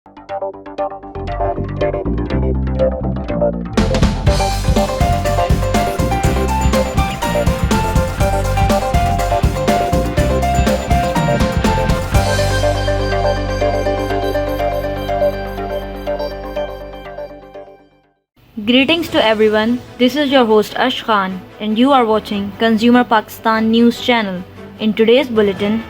Greetings to everyone. This is your host Ash Khan and you are watching Consumer Pakistan News Channel. In today's bulletin,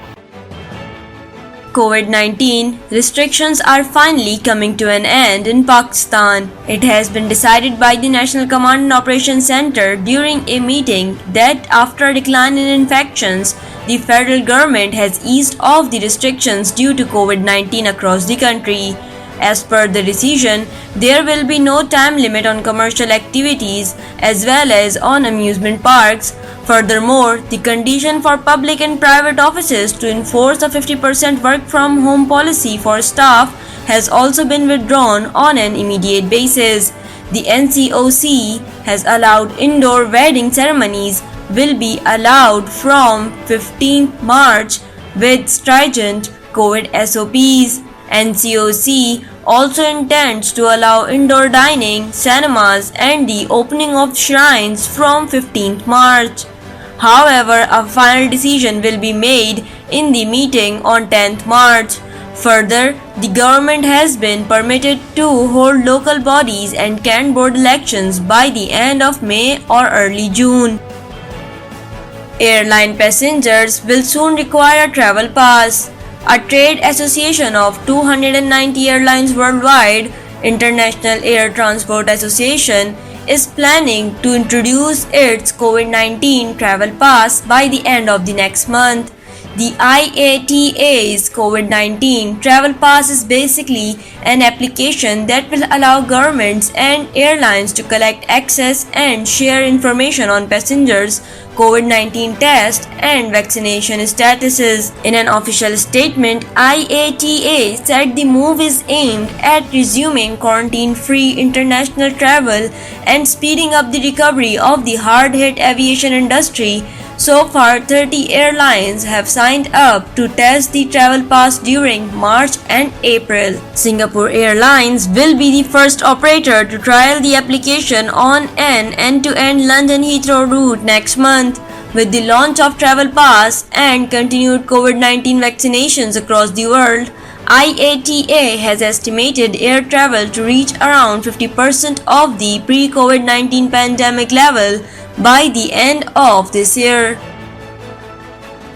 COVID-19 restrictions are finally coming to an end in Pakistan. It has been decided by the National Command and Operations Center during a meeting that after a decline in infections, the federal government has eased off the restrictions due to COVID-19 across the country. As per the decision, there will be no time limit on commercial activities as well as on amusement parks. Furthermore, the condition for public and private offices to enforce a 50% work from home policy for staff has also been withdrawn on an immediate basis. The NCOC has allowed indoor wedding ceremonies will be allowed from 15th March with stringent COVID SOPs. NCOC also intends to allow indoor dining, cinemas, and the opening of shrines from 15th March. However, a final decision will be made in the meeting on 10th March. Further, the government has been permitted to hold local bodies and canned board elections by the end of May or early June. Airline passengers will soon require a travel pass. A trade association of 290 airlines worldwide, International Air Transport Association, is planning to introduce its COVID-19 travel pass by the end of the next month. The IATA's COVID-19 travel pass is basically an application that will allow governments and airlines to collect, access, and share information on passengers' COVID-19 test and vaccination statuses. In an official statement, IATA said the move is aimed at resuming quarantine-free international travel and speeding up the recovery of the hard-hit aviation industry. So far, 30 airlines have signed up to test the travel pass during March and April. Singapore Airlines will be the first operator to trial the application on an end-to-end London Heathrow route next month. With the launch of Travel Pass and continued COVID-19 vaccinations across the world, IATA has estimated air travel to reach around 50% of the pre-COVID-19 pandemic level by the end of this year.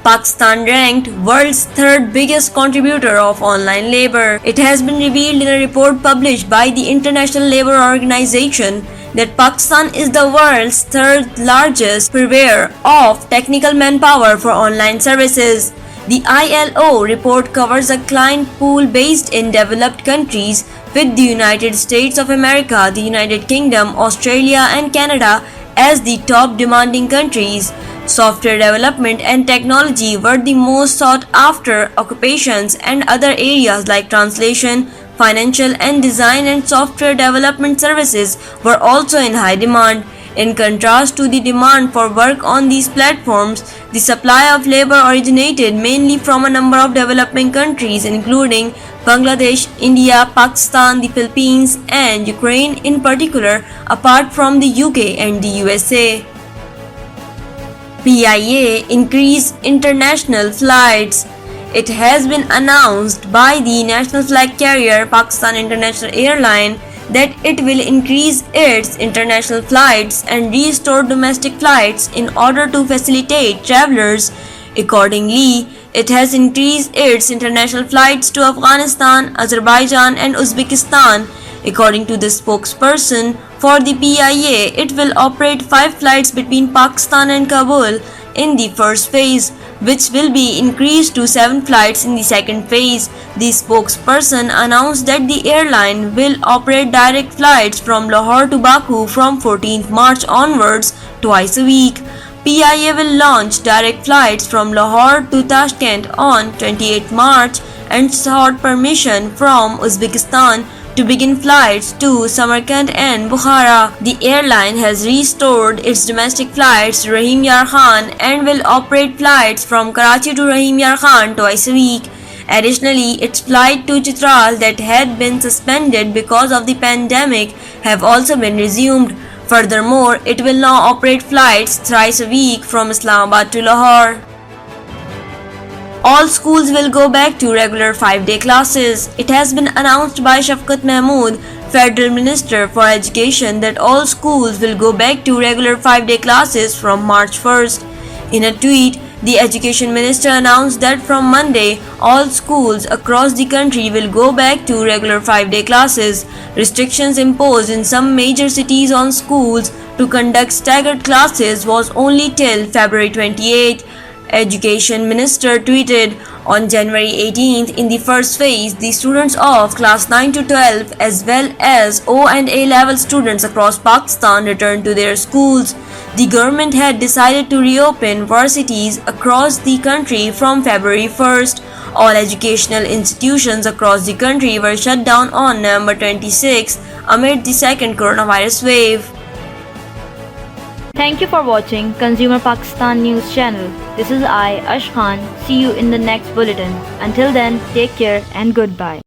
Pakistan ranked world's third biggest contributor of online labor. It has been revealed in a report published by the International Labour Organization that Pakistan is the world's third largest purveyor of technical manpower for online services. The ILO report covers a client pool based in developed countries with the United States of America, the United Kingdom, Australia, and Canada as the top demanding countries. Software development and technology were the most sought after occupations, and other areas like translation, financial and design and software development services were also in high demand. In contrast to the demand for work on these platforms, the supply of labor originated mainly from a number of developing countries including Bangladesh, India, Pakistan, the Philippines, and Ukraine in particular, apart from the UK and the USA. PIA increased international flights. It has been announced by the national flag carrier Pakistan International Airline that it will increase its international flights and restore domestic flights in order to facilitate travelers. Accordingly, it has increased its international flights to Afghanistan, Azerbaijan, and Uzbekistan. According to the spokesperson for the PIA, it will operate 5 flights between Pakistan and Kabul in the first phase, which will be increased to 7 flights in the second phase. The spokesperson announced that the airline will operate direct flights from Lahore to Baku from 14th March onwards twice a week. PIA will launch direct flights from Lahore to Tashkent on 28th March and sought permission from Uzbekistan to begin flights to Samarkand and Bukhara. The airline has restored its domestic flights to Rahim Yar Khan and will operate flights from Karachi to Rahim Yar Khan twice a week. Additionally, its flight to Chitral that had been suspended because of the pandemic have also been resumed. Furthermore, it will now operate flights thrice a week from Islamabad to Lahore. All schools will go back to regular 5-day classes. It has been announced by Shafqat Mahmood, Federal Minister for Education, that all schools will go back to regular 5-day classes from March 1st. In a tweet, the Education Minister announced that from Monday, all schools across the country will go back to regular 5-day classes. Restrictions imposed in some major cities on schools to conduct staggered classes was only till February 28. Education Minister tweeted on January 18th, in the first phase, the students of class 9 to 12 as well as O and A level students across Pakistan returned to their schools. The government had decided to reopen varsities across the country from February 1st. All educational institutions across the country were shut down on November 26th amid the second coronavirus wave. Thank you for watching Consumer Pakistan News Channel. This is I, Ash Khan. See you in the next bulletin. Until then, take care and goodbye.